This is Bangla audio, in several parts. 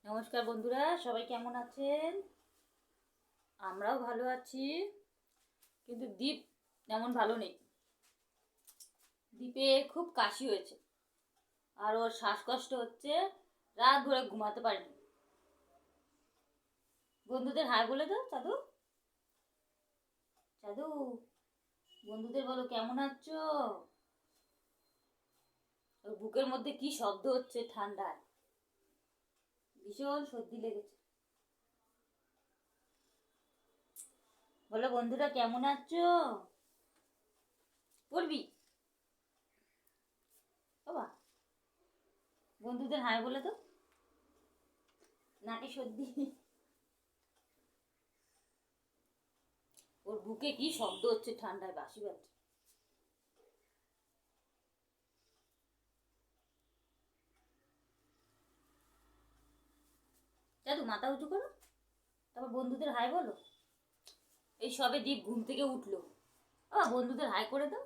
নমস্কার বন্ধুরা, সবাই কেমন আছেন? আমরাও ভালো আছি, কিন্তু দীপ তেমন ভালো নেই। দীপে খুব কাশি হয়েছে আর ওর শ্বাসকষ্ট হচ্ছে, রাত ভরে ঘুমাতে পারেনি। বন্ধুদের হাই বলে দাও। চাদু, চাদু, বন্ধুদের বলো কেমন আছো। ওর বুকের মধ্যে কি শব্দ হচ্ছে, ঠান্ডায় ভীষণ সর্দি লেগেছে। বলো বন্ধুরা কেমন আছো। বলবি বাবা, বন্ধুদের হাই বলে দাও। নাকি সর্দি, ওর বুকে কি শব্দ হচ্ছে, ঠান্ডায় বাসি বাজছে। দাদু মাথা উঁচু করো, তারপর বন্ধুদের হাই বলো। এই সবে দীপ ঘুম থেকে উঠলো, বন্ধুদের হাই করে দাও।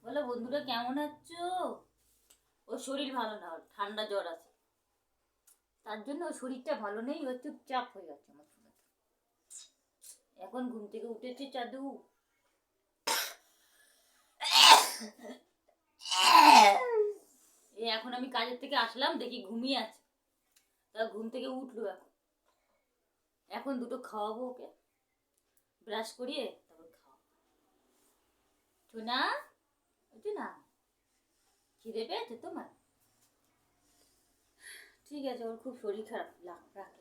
বলো বন্ধুরা কেমন আছো। ওর শরীর ভালো না, ওর ঠান্ডা জ্বর আছে, তার জন্য ওর শরীরটা ভালো নেই, ও চুপচাপ হয়ে যাচ্ছে আমার সময়। এখন ঘুম থেকে উঠেছে চাদু। এখন আমি কাজের থেকে আসলাম, দেখি ঘুমিয়ে আছে, তা ঘুম থেকে উঠলো। এখন এখন দুটো খাওয়াবো ওকে, ব্রাশ করিয়ে তারপর খাওয়াবো। শোনা, না খিদে পেয়েছে তোমার? ঠিক আছে, ওর খুব শরীর খারাপ, রাখলাম।